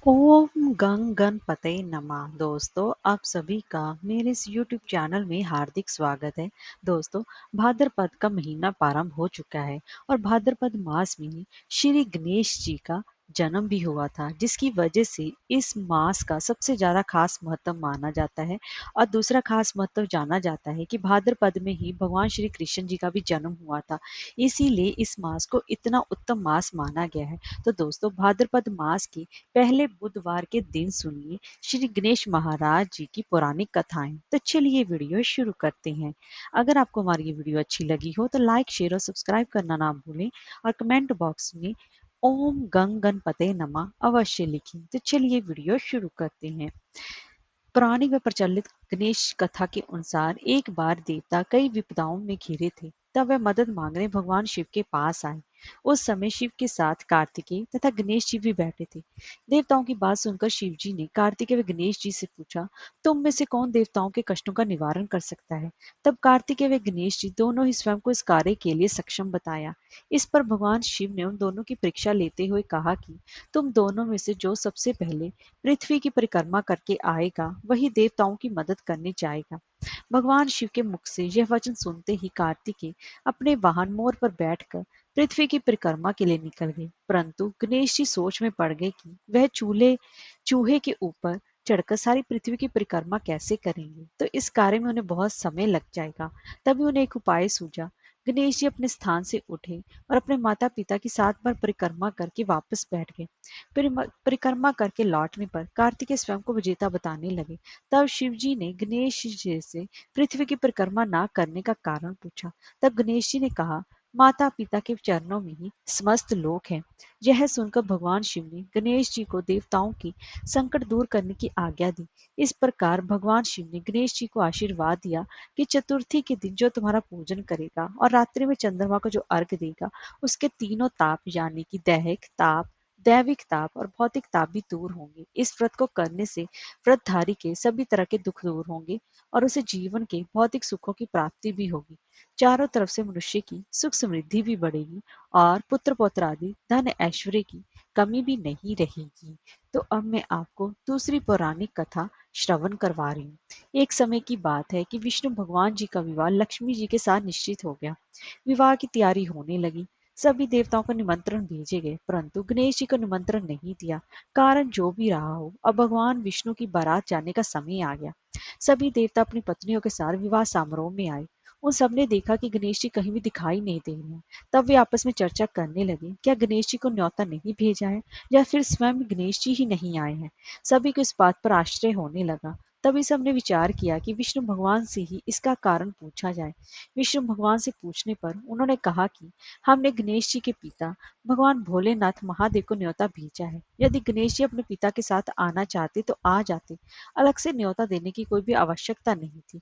ओम गंग गणपते नमः। दोस्तों, आप सभी का मेरे इस यूट्यूब चैनल में हार्दिक स्वागत है। दोस्तों, भाद्रपद का महीना प्रारंभ हो चुका है और भाद्रपद मास में ही श्री गणेश जी का जन्म भी हुआ था, जिसकी वजह से इस मास का सबसे ज्यादा खास महत्व माना जाता है। और दूसरा खास महत्व जाना जाता है कि भाद्रपद में ही भगवान श्री कृष्ण जी का भी जन्म हुआ था, इसीलिए इस मास को इतना उत्तम मास माना गया है। तो दोस्तों, भाद्रपद मास की पहले बुधवार के दिन सुनिए श्री गणेश महाराज जी की पौराणिक कथाएं। तो चलिए वीडियो शुरू करते हैं। अगर आपको हमारी ये वीडियो अच्छी लगी हो तो लाइक शेयर और सब्सक्राइब करना ना भूलें और कमेंट बॉक्स में ओम गंग गणपते नमः अवश्य लिखें। तो चलिए वीडियो शुरू करते हैं। पौराणिक व प्रचलित गणेश कथा के अनुसार एक बार देवता कई विपदाओं में घिरे थे। तब वे मदद मांगने भगवान शिव के पास आए। उस समय शिव के साथ कार्तिकेय तथा गणेश जी भी बैठे थे। देवताओं की बात सुनकर शिव जी ने कार्तिकेय व गणेश जी से पूछा, तुम में से कौन देवताओं के कष्टों का निवारण कर सकता है? तब कार्तिकेय व गणेश जी दोनों ही स्वयं को इस कार्य के लिए सक्षम बताया। इस पर भगवान शिव ने उन दोनों की परीक्षा लेते हुए कहा कि तुम दोनों में से जो सबसे पहले पृथ्वी की परिक्रमा करके आएगा वही देवताओं की मदद करने जाएगा। भगवान शिव के मुख से यह वचन सुनते ही कार्तिकेय अपने वाहन मोर पर बैठकर पृथ्वी की परिक्रमा के लिए निकल गए। परंतु गणेश जी सोच में पड़ गए कि वह चूहे के ऊपर चढ़कर सारी पृथ्वी की परिक्रमा कैसे करेंगे, तो इस कार्य में उन्हें बहुत समय लग जाएगा। तभी उन्हें एक उपाय सूझा। गणेश जी अपने स्थान से उठे और अपने माता पिता की 7 बार परिक्रमा करके वापस बैठ गए। परिक्रमा करके लौटने पर कार्तिकेय स्वयं को विजेता बताने लगे। तब शिव जी ने गणेश जी से पृथ्वी की परिक्रमा ना करने का कारण पूछा। तब गणेश जी ने कहा, माता पिता के चरणों में ही समस्त लोक हैं। यह सुनकर भगवान शिव ने गणेश जी को देवताओं की संकट दूर करने की आज्ञा दी। इस प्रकार भगवान शिव ने गणेश जी को आशीर्वाद दिया कि चतुर्थी के दिन जो तुम्हारा पूजन करेगा और रात्रि में चंद्रमा को जो अर्घ देगा, उसके तीनों ताप यानी कि दैहिक ताप, दैविक ताप और भौतिक ताप भी दूर होंगे। इस व्रत को करने से व्रतधारी के सभी तरह के दुख दूर होंगे और उसे जीवन के भौतिक सुखों की प्राप्ति भी होगी। चारों तरफ से मनुष्य की सुख समृद्धि भी बढ़ेगी और पुत्र पौत्र आदि धन ऐश्वर्य की कमी भी नहीं रहेगी। तो अब मैं आपको दूसरी पौराणिक कथा श्रवण करवा रही हूँ। एक समय की बात है कि विष्णु भगवान जी का विवाह लक्ष्मी जी के साथ निश्चित हो गया। विवाह की तैयारी होने लगी। सभी देवताओं को निमंत्रण भेजे गए, परंतु गणेश जी को निमंत्रण नहीं दिया। कारण जो भी रहा हो, अब भगवान विष्णु की बारात जाने का समय आ गया। सभी देवता अपनी पत्नियों के साथ विवाह समारोह में आए। उन सबने देखा कि गणेश जी कहीं भी दिखाई नहीं दे रहे हैं। तब वे आपस में चर्चा करने लगे, क्या गणेश जी को न्योता नहीं भेजा है या फिर स्वयं गणेश जी ही नहीं आए हैं। सभी को इस बात पर आश्चर्य होने लगा। तभी सबने विचार किया कि विष्णु भगवान से ही इसका कारण पूछा जाए। विष्णु भगवान से पूछने पर उन्होंने कहा कि हमने गणेश जी के पिता भगवान भोलेनाथ महादेव को न्योता भेजा है। यदि गणेश जी अपने पिता के साथ आना चाहते तो आ जाते। अलग से न्योता देने की कोई भी आवश्यकता नहीं थी।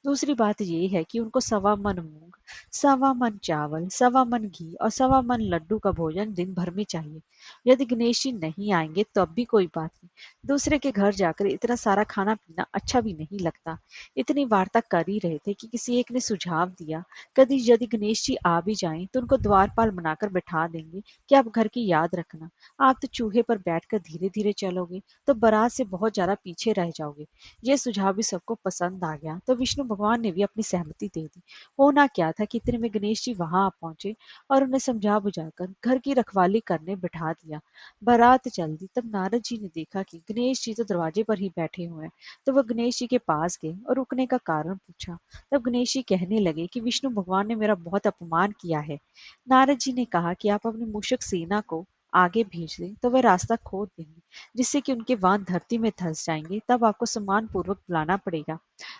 दूसरी बात यह है कि उनको 1.25 मन मूंग, 1.25 मन चावल, 1.25 मन घी और 1.25 मन लड्डू का भोजन दिन भर में चाहिए। यदि गणेश जी नहीं आएंगे तो अब भी कोई बात नहीं। दूसरे के घर जाकर इतना सारा खाना पीना अच्छा भी नहीं लगता। इतनी वार्ता कर ही रहे थे कि किसी एक ने सुझाव दिया, कभी यदि गणेश जी आ भी जाएं तो उनको द्वारपाल बनाकर बैठा देंगे कि आप घर की याद रखना। आप तो चूहे पर बैठकर धीरे धीरे चलोगे तो बारात से बहुत ज्यादा पीछे रह जाओगे। ये सुझाव भी सबको पसंद आ गया, तो विष्णु भगवान ने भी अपनी सहमति दे दी। होना क्या था कि इतने में गणेश जी वहां आ पहुंचे और उन्हें समझा बुझाकर घर की रखवाली करने बिठा दिया। बारात चल दी। तब नारद जी ने देखा कि गणेश जी तो दरवाजे पर ही बैठे हुए हैं। तो वह गणेश जी के पास गए और रुकने का कारण पूछा। तब गणेश जी कहने लगे कि विष्णु भगवान ने मेरा बहुत अपमान किया है। नारद जी ने कहा कि आप अपनी मूषक सेना को आगे भेज दें तो वह रास्ता खोद देंगे, जिससे कि उनके वाहन धरती में धंस जाएंगे। तब आपको सम्मान पूर्वक बुलाना पड़ेगा।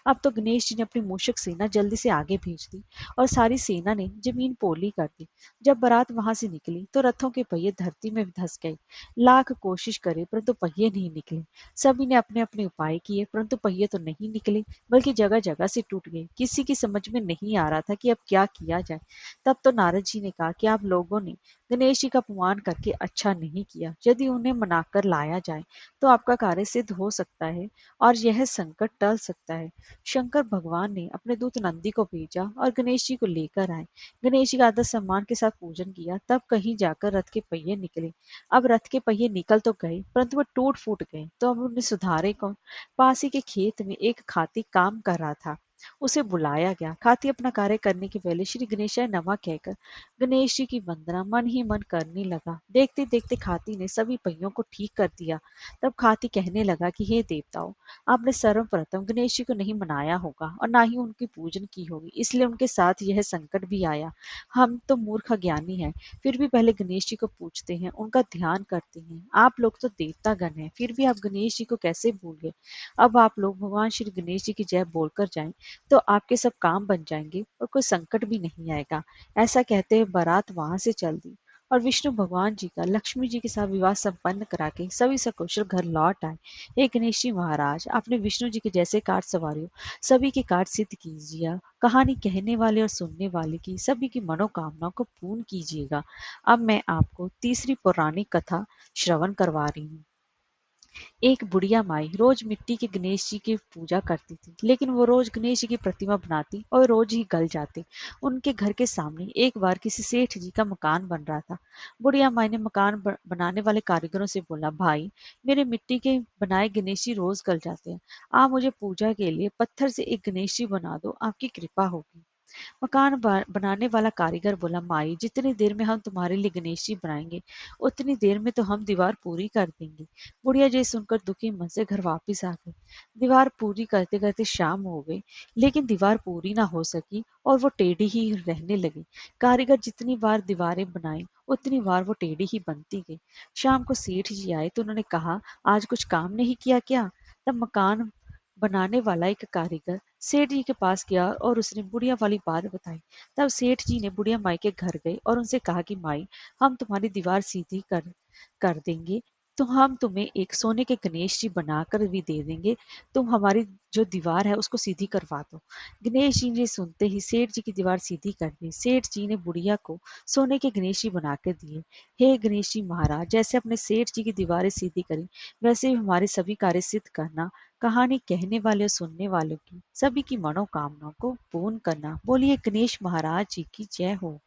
अब तो गणेश जी ने अपनी मूषक सेना जल्दी से आगे भेज दी और सारी सेना ने जमीन पोली कर दी। जब बारात वहां से निकली तो रथों के पहिए धरती में धंस गए। लाख कोशिश करे परंतु पहिए नहीं निकले। सभी ने अपने अपने उपाय किए परंतु पहिए तो नहीं निकले, बल्कि जगह जगह से टूट गए। किसी की समझ में नहीं आ रहा था कि अब क्या किया जाए। तब तो नारद जी ने कहा कि आप लोगों ने गणेश जी का अपमान करके अच्छा नहीं किया। यदि उन्हें मनाकर लाए लाया जाए तो आपका कार्य सिद्ध हो सकता है और यह संकट टल सकता है। शंकर भगवान ने अपने दूत नंदी को भेजा और गणेश जी को लेकर आए। गणेश जी का आदर सम्मान के साथ पूजन किया, तब कहीं जाकर रथ के पहिए निकले। अब रथ के पहिए निकल तो गए, परंतु वो टूट फूट गए। तो अब उन्हें सुधारे कौन? पास ही के खेत में एक खाती काम कर रहा था। उसे बुलाया गया। खाती अपना कार्य करने के पहले श्री गणेशाय नमः कहकर गणेश जी की वंदना मन ही मन करने लगा। देखते देखते खाती ने सभी पहियों को ठीक कर दिया। तब खाती कहने लगा कि हे देवताओं, आपने सर्वप्रथम गणेश जी को नहीं मनाया होगा और ना ही उनकी पूजन की होगी, इसलिए उनके साथ यह संकट भी आया। हम तो मूर्ख ज्ञानी हैं, फिर भी पहले गणेश जी को पूछते हैं, उनका ध्यान करते हैं। आप लोग तो देवता गण हैं, फिर भी आप गणेश जी को कैसे भूल गए? अब आप लोग भगवान श्री गणेश जी की जय बोलकर जाएं, तो आपके सब काम बन जाएंगे और कोई संकट भी नहीं आएगा। ऐसा कहते हुए बारात वहां से चल दी और विष्णु भगवान जी का लक्ष्मी जी के साथ विवाह संपन्न करा के सभी सकुशल घर लौट आए। हे गणेश जी महाराज, आपने विष्णु जी के जैसे कार्य सवारियों सभी के कार्य सिद्ध कीजिए। कहानी कहने वाले और सुनने वाले की सभी की मनोकामनाओं को पूर्ण कीजिएगा। अब मैं आपको तीसरी पौराणिक कथा श्रवण करवा रही हूँ। एक बुढ़िया माई रोज मिट्टी के गणेश जी की पूजा करती थी, लेकिन वो रोज गणेश जी की प्रतिमा बनाती और रोज ही गल जाते। उनके घर के सामने एक बार किसी सेठ जी का मकान बन रहा था। बुढ़िया माई ने मकान बनाने वाले कारीगरों से बोला, भाई, मेरे मिट्टी के बनाए गणेश जी रोज गल जाते हैं। आप मुझे पूजा के लिए पत्थर से एक गणेश जी बना दो, आपकी कृपा होगी। मकान बनाने वाला कारीगर बोला, माई, जितनी देर में हम तुम्हारे लिए गणेश जी बनाएंगे, उतनी देर में तो हम दीवार पूरी कर देंगे। बुढ़िया जी सुनकर दुखी मन से घर वापिस आ गई। दीवार पूरी करते करते शाम हो गई, लेकिन दीवार पूरी ना हो सकी और वो टेढ़ी ही रहने लगी। कारीगर जितनी बार दीवारें बनाई, उतनी बार वो टेढ़ी ही बनती गई। शाम को सेठ जी आए तो उन्होंने कहा, आज कुछ काम नहीं किया क्या? तब मकान बनाने वाला एक कारीगर सेठ जी के पास गया और उसने बुढ़िया वाली बात बताई। तब सेठ जी ने बुढ़िया माई के घर गए और उनसे कहा कि माई, हम तुम्हारी दीवार सीधी कर कर देंगे, तो हम तुम्हें एक सोने के गणेश जी बनाकर भी दे देंगे। तुम हमारी जो दीवार है उसको सीधी करवा दो। गणेश जी ने सुनते ही सेठ जी की दीवार सीधी कर दी। सेठ जी ने बुढ़िया को सोने के गणेश जी बनाकर दिए। हे गणेश जी महाराज, जैसे अपने सेठ जी की दीवारें सीधी करी, वैसे ही हमारे सभी कार्य सिद्ध करना। कहानी कहने वाले और सुनने वालों की सभी की मनोकामनाओं को पूर्ण करना। बोलिए गणेश महाराज जी की जय हो।